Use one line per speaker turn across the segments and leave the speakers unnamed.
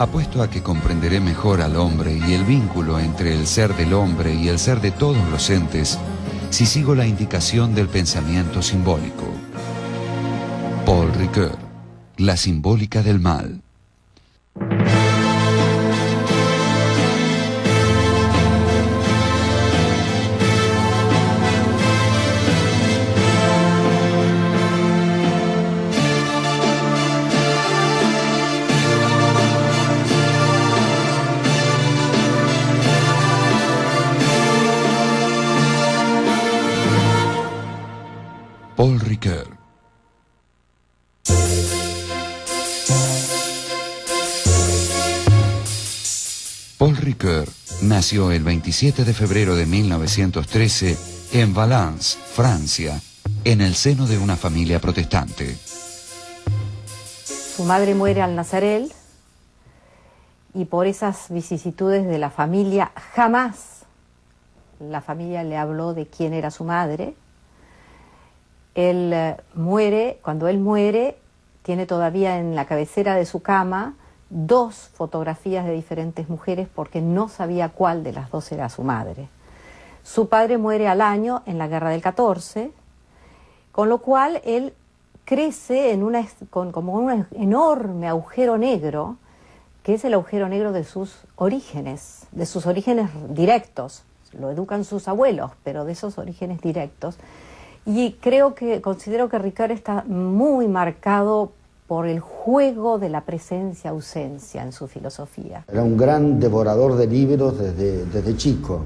Apuesto a que comprenderé mejor al hombre y el vínculo entre el ser del hombre y el ser de todos los entes si sigo la indicación del pensamiento simbólico. Paul Ricoeur, La simbólica del mal. Paul Ricoeur. Paul Ricoeur nació el 27 de febrero de 1913 en Valence, Francia, en el seno de una familia protestante.
Su madre muere al nacer él, y por esas vicisitudes de la familia jamás la familia le habló de quién era su madre. Él muere, cuando él muere, tiene todavía en la cabecera de su cama 2 fotografías de diferentes mujeres porque no sabía cuál de las 2 era su madre. Su padre muere al año en la guerra del 14, con lo cual él crece en como un enorme agujero negro, que es el agujero negro de sus orígenes directos. Lo educan sus abuelos, pero de esos orígenes directos. Y considero que Ricoeur está muy marcado por el juego de la presencia-ausencia en su filosofía.
Era un gran devorador de libros desde chico.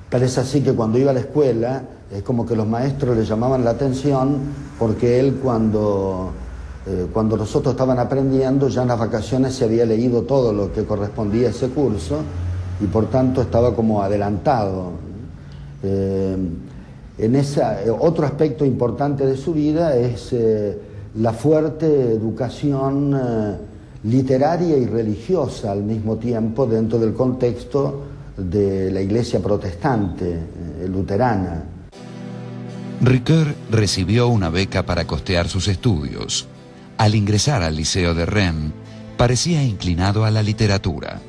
Tal es así que cuando iba a la escuela, es como que los maestros le llamaban la atención, porque él cuando nosotros estaban aprendiendo, ya en las vacaciones se había leído todo lo que correspondía a ese curso, y por tanto estaba como adelantado. Otro aspecto importante de su vida es la fuerte educación literaria y religiosa al mismo tiempo dentro del contexto de la iglesia protestante, luterana.
Ricoeur recibió una beca para costear sus estudios. Al ingresar al Liceo de Rennes, parecía inclinado a la literatura.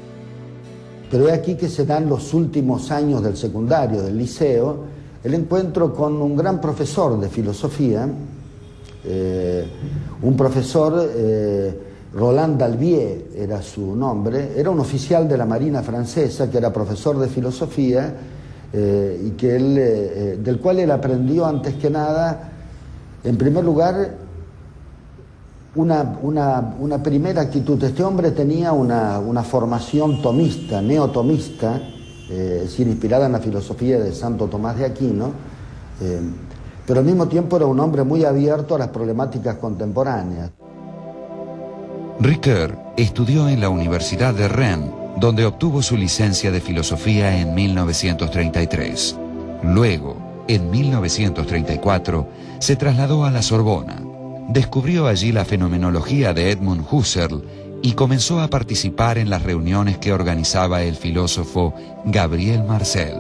Pero es aquí que se dan los últimos años del secundario, del liceo, el encuentro con un gran profesor de filosofía, un profesor, Roland Dalbier era su nombre, era un oficial de la Marina francesa que era profesor de filosofía y del cual él aprendió antes que nada, en primer lugar, una primera actitud. Este hombre tenía una formación tomista, neotomista, es decir, inspirada en la filosofía de Santo Tomás de Aquino, pero al mismo tiempo era un hombre muy abierto a las problemáticas contemporáneas.
Ricoeur estudió en la Universidad de Rennes, donde obtuvo su licencia de filosofía en 1933. Luego, en 1934, se trasladó a la Sorbona. Descubrió allí la fenomenología de Edmund Husserl y comenzó a participar en las reuniones que organizaba el filósofo Gabriel Marcel.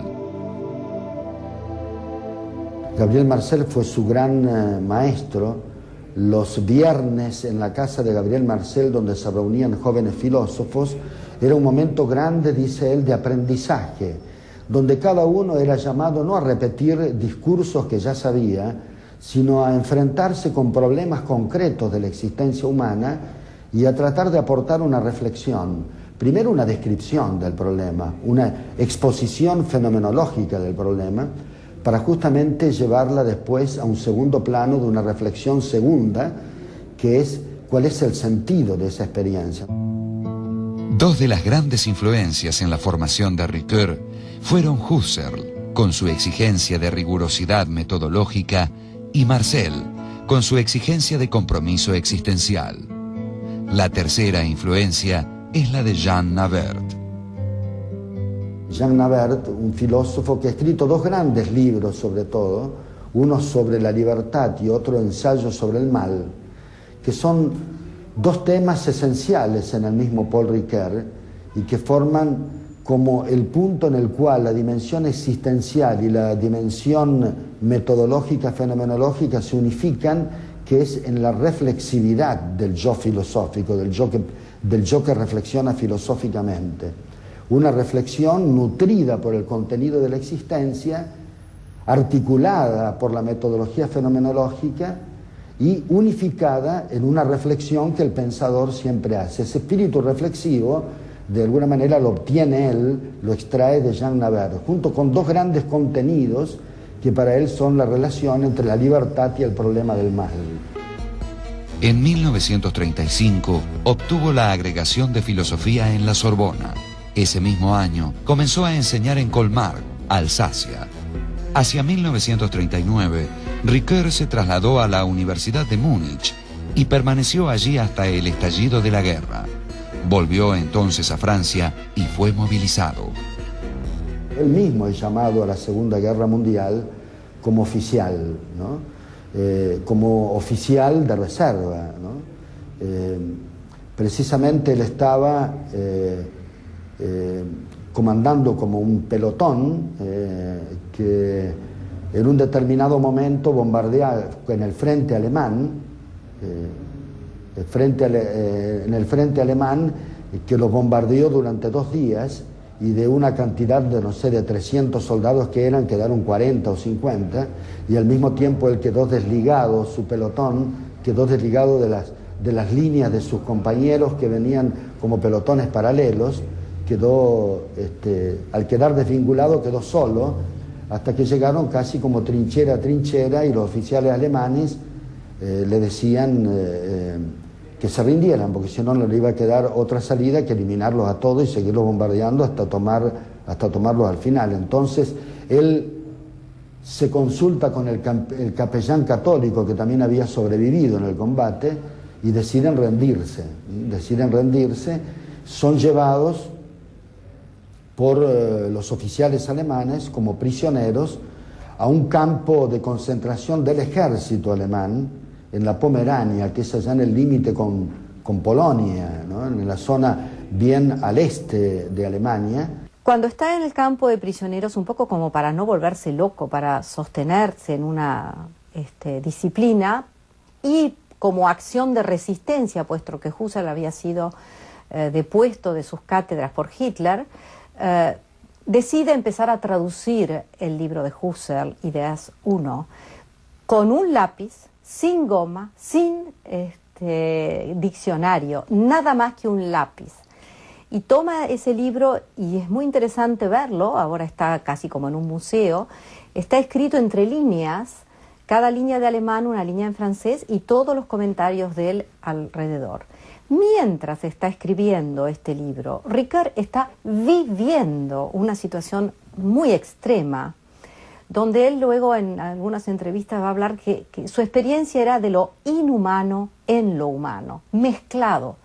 Gabriel Marcel fue su gran maestro. Los viernes en la casa de Gabriel Marcel, donde se reunían jóvenes filósofos, era un momento grande, dice él, de aprendizaje, donde cada uno era llamado no a repetir discursos que ya sabía, sino a enfrentarse con problemas concretos de la existencia humana y a tratar de aportar una reflexión. Primero una descripción del problema, una exposición fenomenológica del problema, para justamente llevarla después a un segundo plano de una reflexión segunda, que es cuál es el sentido de esa experiencia.
Dos de las grandes influencias en la formación de Ricoeur fueron Husserl, con su exigencia de rigurosidad metodológica, y Marcel, con su exigencia de compromiso existencial. La tercera influencia es la de Jean Nabert.
Jean Nabert, un filósofo que ha escrito 2 grandes libros sobre todo, uno sobre la libertad y otro ensayo sobre el mal, que son 2 temas esenciales en el mismo Paul Ricoeur y que forman como el punto en el cual la dimensión existencial y la dimensión metodológica, fenomenológica se unifican, que es en la reflexividad del yo filosófico, del yo que del yo que reflexiona filosóficamente. Una reflexión nutrida por el contenido de la existencia, articulada por la metodología fenomenológica y unificada en una reflexión que el pensador siempre hace. Ese espíritu reflexivo, de alguna manera, lo obtiene él, lo extrae de Jean Nabert, junto con dos grandes contenidos que para él son la relación entre la libertad y el problema del mal.
En 1935 obtuvo la agregación de filosofía en la Sorbona. Ese mismo año comenzó a enseñar en Colmar, Alsacia. Hacia 1939, Ricoeur se trasladó a la Universidad de Múnich y permaneció allí hasta el estallido de la guerra. Volvió entonces a Francia y fue movilizado.
Él mismo es llamado a la Segunda Guerra Mundial como oficial, ¿no? Como oficial de reserva, ¿no? Precisamente él estaba comandando como un pelotón que en un determinado momento bombardeaba en el frente alemán, en el frente alemán, que los bombardeó durante 2 días, y de una cantidad de, no sé, de 300 soldados que eran, quedaron 40 o 50, y al mismo tiempo él quedó desligado, su pelotón quedó desligado de las líneas de sus compañeros que venían como pelotones paralelos, quedó, al quedar desvinculado, quedó solo, hasta que llegaron casi como trinchera a trinchera, y los oficiales alemanes le decían que se rindieran, porque si no, no le iba a quedar otra salida que eliminarlos a todos y seguirlos bombardeando hasta tomarlos al final. Entonces él se consulta con el capellán católico, que también había sobrevivido en el combate, y deciden rendirse. Son llevados por los oficiales alemanes como prisioneros a un campo de concentración del ejército alemán en la Pomerania, que es allá en el límite con Polonia, ¿no? En la zona bien al este de Alemania.
Cuando está en el campo de prisioneros, un poco como para no volverse loco, para sostenerse en una disciplina y como acción de resistencia, puesto que Husserl había sido depuesto de sus cátedras por Hitler, decide empezar a traducir el libro de Husserl, Ideas 1, con un lápiz, sin goma, sin diccionario, nada más que un lápiz. Y toma ese libro, y es muy interesante verlo, ahora está casi como en un museo, está escrito entre líneas, cada línea de alemán, una línea en francés, y todos los comentarios de él alrededor. Mientras está escribiendo este libro, Ricoeur está viviendo una situación muy extrema, donde él luego en algunas entrevistas va a hablar que su experiencia era de lo inhumano en lo humano, mezclado.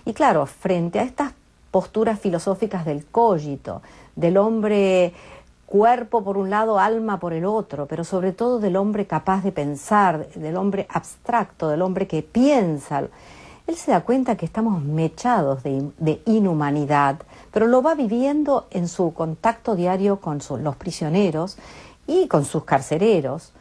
Y claro, frente a estas posturas filosóficas del cogito, del hombre cuerpo por un lado, alma por el otro, pero sobre todo del hombre capaz de pensar, del hombre abstracto, del hombre que piensa, él se da cuenta que estamos mechados de inhumanidad, pero lo va viviendo en su contacto diario con los prisioneros y con sus carceleros.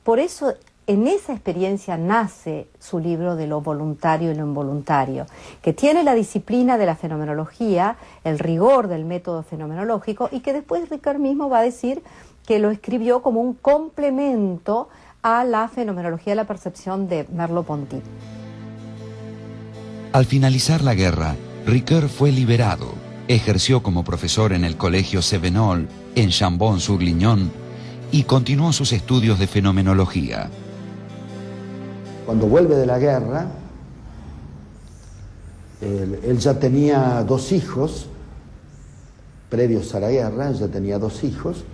Por eso, en esa experiencia nace su libro de lo voluntario y lo involuntario, que tiene la disciplina de la fenomenología, el rigor del método fenomenológico, y que después Ricoeur mismo va a decir que lo escribió como un complemento a la fenomenología de la percepción de Merleau-Ponty.
Al finalizar la guerra, Ricoeur fue liberado. Ejerció como profesor en el colegio Cévenol, en Chambon-sur-Lignon, y continuó sus estudios de fenomenología.
Cuando vuelve de la guerra, él ya tenía 2 hijos, previos a la guerra, ya tenía 2 hijos.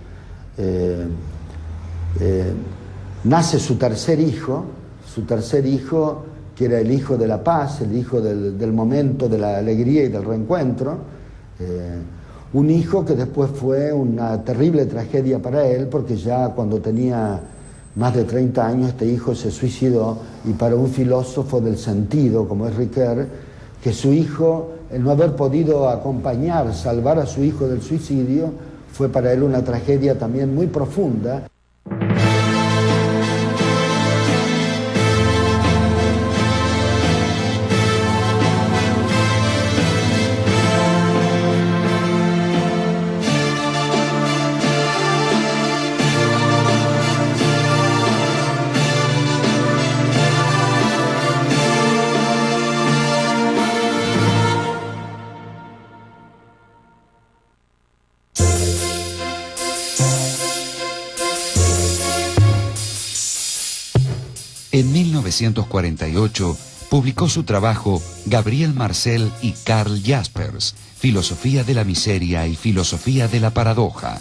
Nace su tercer hijo, que era el hijo de la paz, el hijo del momento de la alegría y del reencuentro. Un hijo que después fue una terrible tragedia para él, porque ya cuando tenía más de 30 años este hijo se suicidó, y para un filósofo del sentido como es Ricoeur, que su hijo, el no haber podido acompañar, salvar a su hijo del suicidio, fue para él una tragedia también muy profunda.
1948, publicó su trabajo Gabriel Marcel y Karl Jaspers, Filosofía de la miseria y filosofía de la paradoja.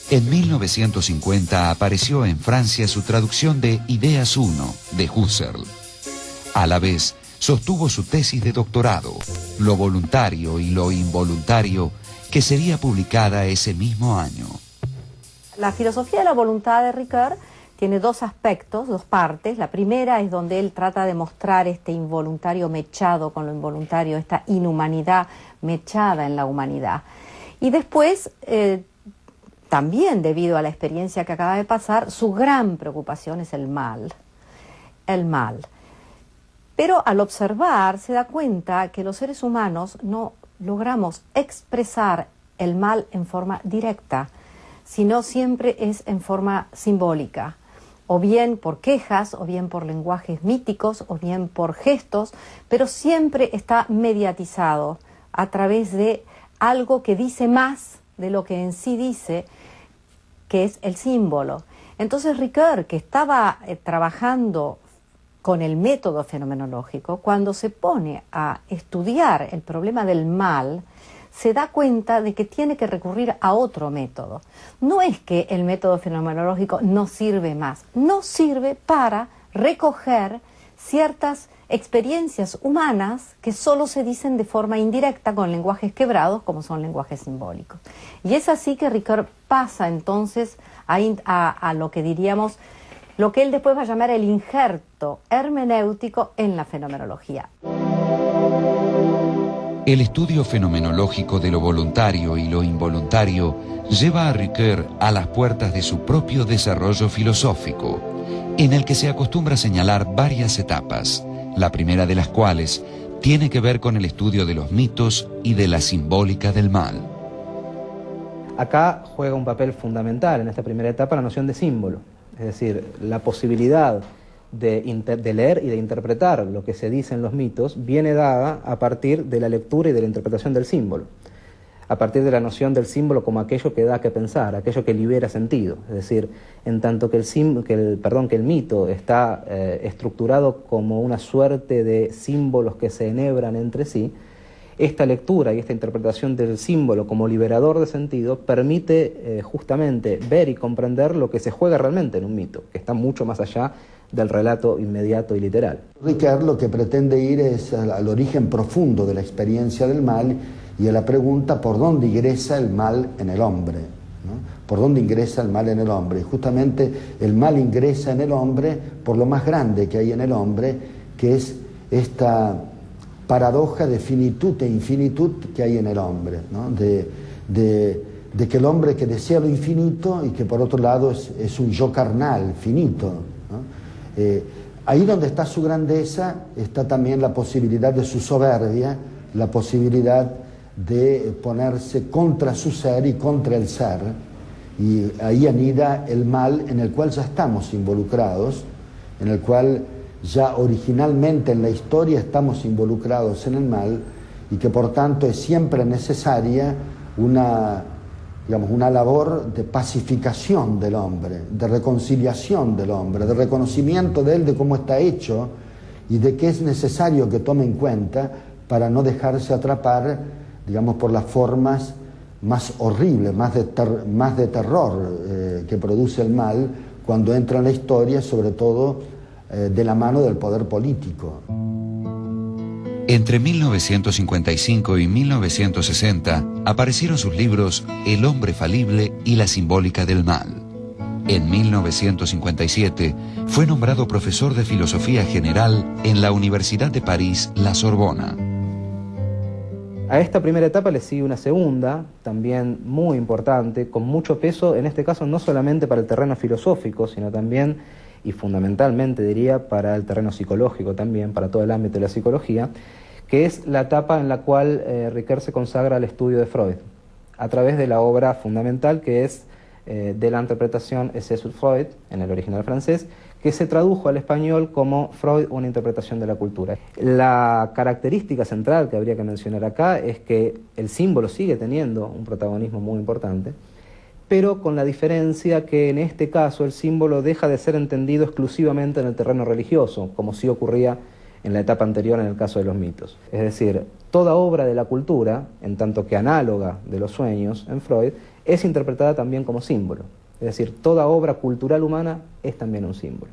En 1950 apareció en Francia su traducción de Ideas 1, de Husserl. A la vez, sostuvo su tesis de doctorado, Lo voluntario y lo involuntario, que sería publicada ese mismo año.
La filosofía de la voluntad de Ricoeur tiene dos aspectos, dos partes. La primera es donde él trata de mostrar este involuntario mechado con lo involuntario, esta inhumanidad mechada en la humanidad. Y después, también debido a la experiencia que acaba de pasar, su gran preocupación es el mal. El mal. Pero al observar se da cuenta que los seres humanos no logramos expresar el mal en forma directa, sino siempre es en forma simbólica, o bien por quejas, o bien por lenguajes míticos, o bien por gestos, pero siempre está mediatizado a través de algo que dice más de lo que en sí dice, que es el símbolo. Entonces Ricoeur, que estaba trabajando con el método fenomenológico, cuando se pone a estudiar el problema del mal, se da cuenta de que tiene que recurrir a otro método. No es que el método fenomenológico no sirve más, no sirve para recoger ciertas experiencias humanas que solo se dicen de forma indirecta con lenguajes quebrados, como son lenguajes simbólicos. Y es así que Ricoeur pasa entonces a lo que diríamos, lo que él después va a llamar el injerto hermenéutico en la fenomenología.
El estudio fenomenológico de lo voluntario y lo involuntario lleva a Ricoeur a las puertas de su propio desarrollo filosófico, en el que se acostumbra a señalar varias etapas, la primera de las cuales tiene que ver con el estudio de los mitos y de la simbólica del mal.
Acá juega un papel fundamental en esta primera etapa la noción de símbolo, es decir, la posibilidad de leer y de interpretar lo que se dice en los mitos viene dada a partir de la lectura y de la interpretación del símbolo, a partir de la noción del símbolo como aquello que da que pensar, aquello que libera sentido. Es decir, en tanto que el mito está estructurado como una suerte de símbolos que se enhebran entre sí, esta lectura y esta interpretación del símbolo como liberador de sentido permite justamente ver y comprender lo que se juega realmente en un mito, que está mucho más allá del relato inmediato y literal.
Ricoeur lo que pretende ir es al origen profundo de la experiencia del mal y a la pregunta por dónde ingresa el mal en el hombre, ¿no? ¿Por dónde ingresa el mal en el hombre? Y justamente el mal ingresa en el hombre por lo más grande que hay en el hombre, que es esta paradoja de finitud e infinitud que hay en el hombre, ¿no? De que el hombre que desea lo infinito y que por otro lado es un yo carnal, finito, ¿no? Ahí donde está su grandeza está también la posibilidad de su soberbia, la posibilidad de ponerse contra su ser y contra el ser, y ahí anida el mal en el cual ya estamos involucrados, en el cual ya originalmente en la historia estamos involucrados en el mal, y que por tanto es siempre necesaria una labor de pacificación del hombre, de reconciliación del hombre, de reconocimiento de él de cómo está hecho y de qué es necesario que tome en cuenta para no dejarse atrapar, por las formas más horribles, más de terror que produce el mal cuando entra en la historia, sobre todo de la mano del poder político.
Entre 1955 y 1960 aparecieron sus libros El hombre falible y la simbólica del mal. En 1957 fue nombrado profesor de Filosofía General en la Universidad de París, La Sorbona.
A esta primera etapa le sigue una segunda, también muy importante, con mucho peso, en este caso no solamente para el terreno filosófico, sino también, y fundamentalmente diría, para el terreno psicológico también, para todo el ámbito de la psicología, que es la etapa en la cual Ricoeur se consagra al estudio de Freud, a través de la obra fundamental que es de la interpretación Essai sur Freud, en el original francés, que se tradujo al español como Freud, una interpretación de la cultura. La característica central que habría que mencionar acá es que el símbolo sigue teniendo un protagonismo muy importante, pero con la diferencia que en este caso el símbolo deja de ser entendido exclusivamente en el terreno religioso, como sí ocurría en la etapa anterior en el caso de los mitos. Es decir, toda obra de la cultura, en tanto que análoga de los sueños en Freud, es interpretada también como símbolo. Es decir, toda obra cultural humana es también un símbolo.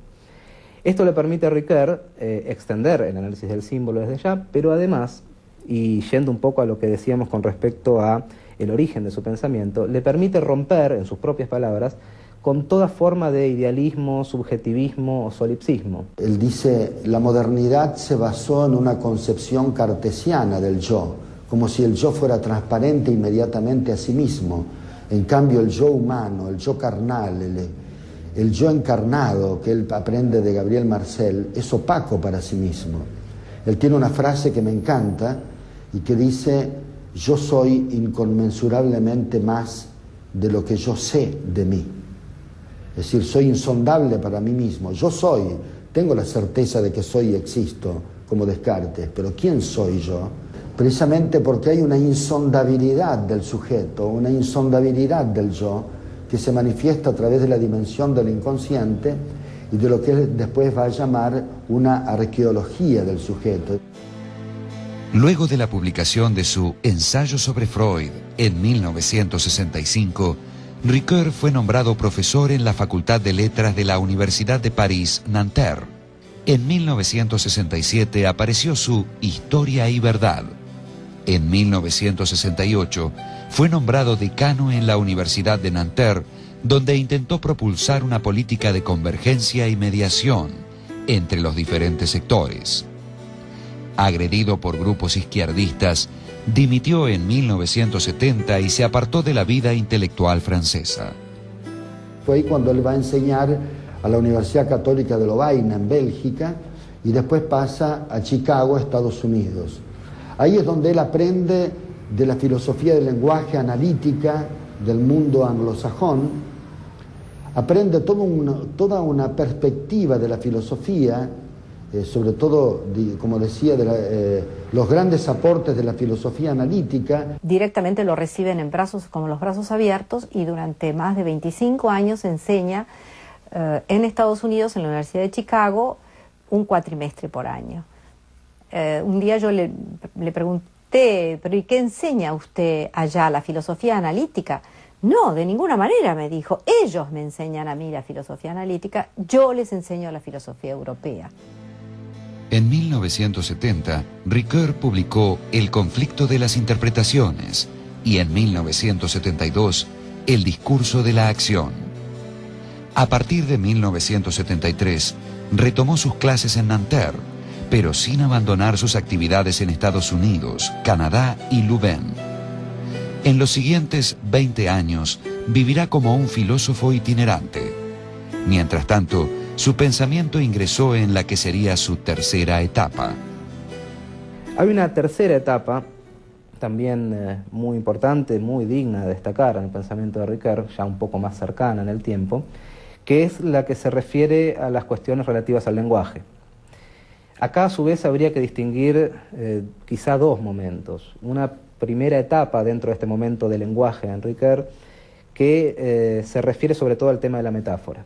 Esto le permite a Ricoeur extender el análisis del símbolo desde ya, pero además, y yendo un poco a lo que decíamos con respecto a el origen de su pensamiento, le permite romper, en sus propias palabras, con toda forma de idealismo, subjetivismo o solipsismo.
Él dice, la modernidad se basó en una concepción cartesiana del yo, como si el yo fuera transparente inmediatamente a sí mismo. En cambio, el yo humano, el yo carnal, el yo encarnado que él aprende de Gabriel Marcel, es opaco para sí mismo. Él tiene una frase que me encanta y que dice, yo soy inconmensurablemente más de lo que yo sé de mí. Es decir, soy insondable para mí mismo. Yo soy, tengo la certeza de que soy y existo, como Descartes, pero ¿quién soy yo? Precisamente porque hay una insondabilidad del sujeto, una insondabilidad del yo, que se manifiesta a través de la dimensión del inconsciente y de lo que él después va a llamar una arqueología del sujeto.
Luego de la publicación de su Ensayo sobre Freud en 1965, Ricoeur fue nombrado profesor en la Facultad de Letras de la Universidad de París, Nanterre. En 1967 apareció su Historia y Verdad. En 1968 fue nombrado decano en la Universidad de Nanterre, donde intentó propulsar una política de convergencia y mediación entre los diferentes sectores. Agredido por grupos izquierdistas, dimitió en 1970 y se apartó de la vida intelectual francesa.
Fue ahí cuando él va a enseñar a la Universidad Católica de Lovaina en Bélgica y después pasa a Chicago, Estados Unidos. Ahí es donde él aprende de la filosofía del lenguaje analítica del mundo anglosajón, aprende toda una perspectiva de la filosofía, sobre todo, como decía, los grandes aportes de la filosofía analítica.
Directamente lo reciben con los brazos abiertos y durante más de 25 años enseña en Estados Unidos, en la Universidad de Chicago, un cuatrimestre por año. Un día yo le pregunté, ¿pero y qué enseña usted allá, la filosofía analítica? No, de ninguna manera, me dijo. Ellos me enseñan a mí la filosofía analítica, yo les enseño la filosofía europea.
En 1970, Ricoeur publicó El conflicto de las interpretaciones y en 1972, El discurso de la acción. A partir de 1973, retomó sus clases en Nanterre, pero sin abandonar sus actividades en Estados Unidos, Canadá y Louvain. En los siguientes 20 años, vivirá como un filósofo itinerante. Mientras tanto, su pensamiento ingresó en la que sería su tercera etapa.
Hay una tercera etapa, también muy importante, muy digna de destacar en el pensamiento de Ricoeur, ya un poco más cercana en el tiempo, que es la que se refiere a las cuestiones relativas al lenguaje. Acá, a su vez, habría que distinguir quizá dos momentos. Una primera etapa dentro de este momento de lenguaje en Ricoeur, que se refiere sobre todo al tema de la metáfora.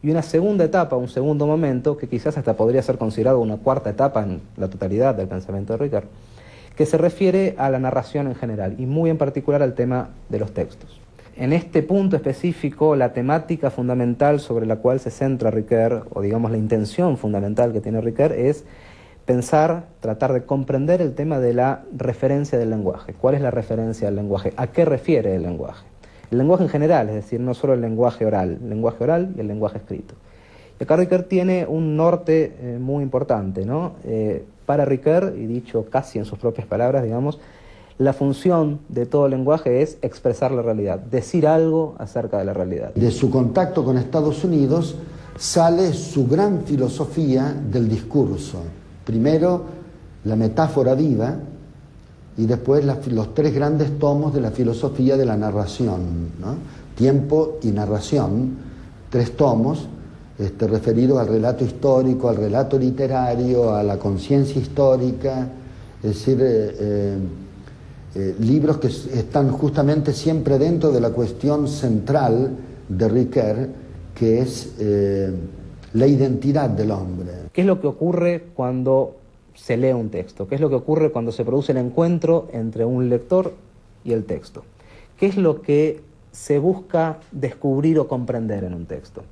Y una segunda etapa, un segundo momento, que quizás hasta podría ser considerado una cuarta etapa en la totalidad del pensamiento de Ricoeur, que se refiere a la narración en general, y muy en particular al tema de los textos. En este punto específico, la temática fundamental sobre la cual se centra Ricoeur, o digamos la intención fundamental que tiene Ricoeur, es pensar, tratar de comprender el tema de la referencia del lenguaje. ¿Cuál es la referencia del lenguaje? ¿A qué refiere el lenguaje? El lenguaje en general, es decir, no solo el lenguaje oral y el lenguaje escrito. Y acá Ricoeur tiene un norte muy importante, ¿no? Para Ricoeur, y dicho casi en sus propias palabras, digamos, la función de todo lenguaje es expresar la realidad, decir algo acerca de la realidad.
De su contacto con Estados Unidos sale su gran filosofía del discurso. Primero, la metáfora viva, y después los tres grandes tomos de la filosofía de la narración, ¿no? Tiempo y narración, tres tomos referidos al relato histórico, al relato literario, a la conciencia histórica, es decir, libros que están justamente siempre dentro de la cuestión central de Ricoeur, que es la identidad del hombre.
¿Qué es lo que ocurre cuando se lee un texto? ¿Qué es lo que ocurre cuando se produce el encuentro entre un lector y el texto? ¿Qué es lo que se busca descubrir o comprender en un texto?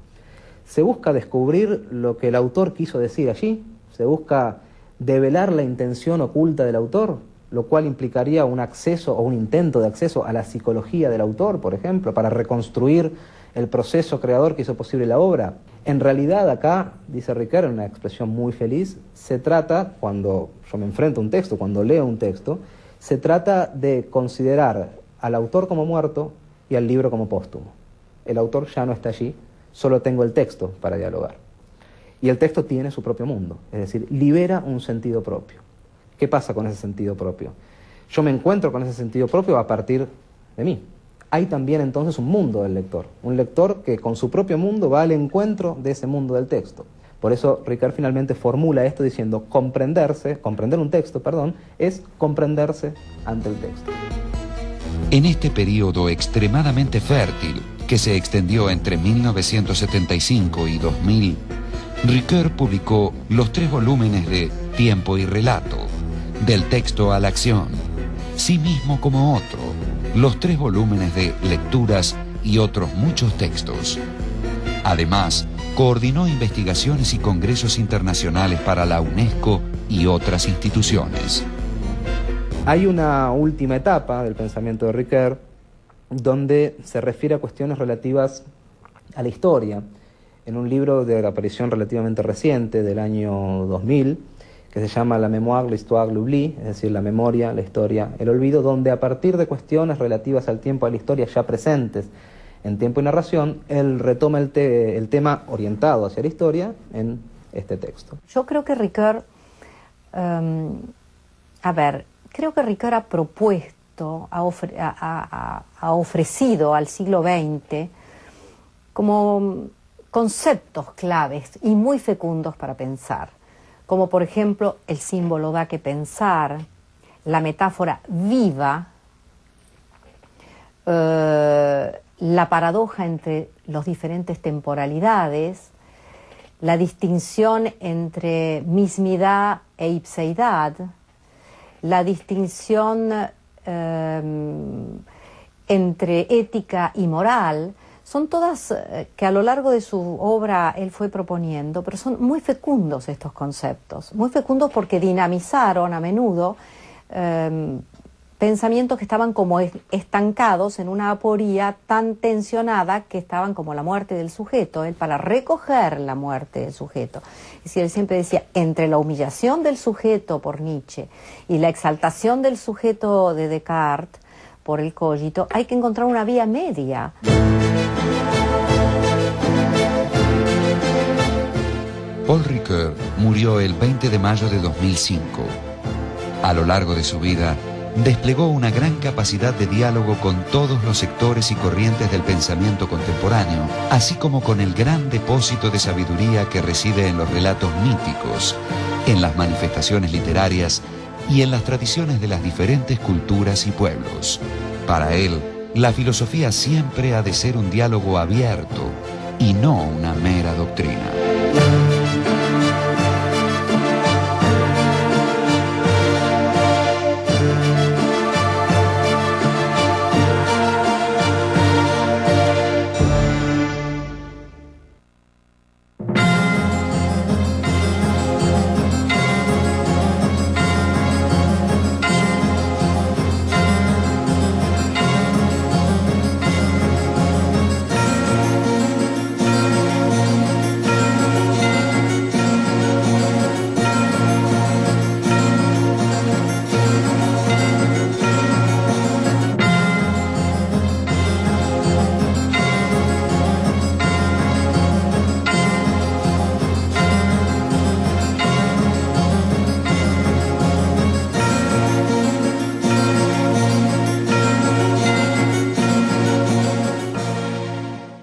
Se busca descubrir lo que el autor quiso decir allí, se busca develar la intención oculta del autor, lo cual implicaría un acceso o un intento de acceso a la psicología del autor, por ejemplo, para reconstruir el proceso creador que hizo posible la obra. En realidad acá, dice Ricoeur en una expresión muy feliz, se trata, cuando yo me enfrento a un texto, cuando leo un texto, se trata de considerar al autor como muerto y al libro como póstumo. El autor ya no está allí, solo tengo el texto para dialogar. Y el texto tiene su propio mundo, es decir, libera un sentido propio. ¿Qué pasa con ese sentido propio? Yo me encuentro con ese sentido propio a partir de mí. Hay también entonces un mundo del lector, un lector que con su propio mundo va al encuentro de ese mundo del texto. Por eso Ricoeur finalmente formula esto diciendo comprender un texto, es comprenderse ante el texto.
En este periodo extremadamente fértil, que se extendió entre 1975 y 2000, Ricoeur publicó los 3 volúmenes de Tiempo y Relato, Del texto a la acción, Sí mismo como otro, los 3 volúmenes de Lecturas y otros muchos textos. Además, coordinó investigaciones y congresos internacionales para la UNESCO y otras instituciones.
Hay una última etapa del pensamiento de Ricoeur donde se refiere a cuestiones relativas a la historia, en un libro de aparición relativamente reciente, del año 2000, que se llama La Mémoire, l'Histoire, l'Oubli, es decir, la memoria, la historia, el olvido, donde a partir de cuestiones relativas al tiempo y a la historia ya presentes en Tiempo y Narración, él retoma el tema orientado hacia la historia en este texto.
Yo creo que Ricoeur, creo que Ricoeur ha propuesto, ha ofrecido al siglo XX como conceptos claves y muy fecundos para pensar, como por ejemplo el símbolo da que pensar, la metáfora viva, la paradoja entre las diferentes temporalidades, la distinción entre mismidad e ipseidad, la distinción entre ética y moral. Son todas que a lo largo de su obra él fue proponiendo, pero son muy fecundos estos conceptos, muy fecundos porque dinamizaron a menudo pensamientos que estaban como estancados en una aporía tan tensionada que estaban como la muerte del sujeto. Él, para recoger la muerte del sujeto, es decir, él siempre decía, entre la humillación del sujeto por Nietzsche y la exaltación del sujeto de Descartes por el cogito, hay que encontrar una vía media.
Paul Ricoeur murió el 20 de mayo de 2005. A lo largo de su vida, desplegó una gran capacidad de diálogo con todos los sectores y corrientes del pensamiento contemporáneo, así como con el gran depósito de sabiduría que reside en los relatos míticos, en las manifestaciones literarias y en las tradiciones de las diferentes culturas y pueblos. Para él, la filosofía siempre ha de ser un diálogo abierto y no una mera doctrina.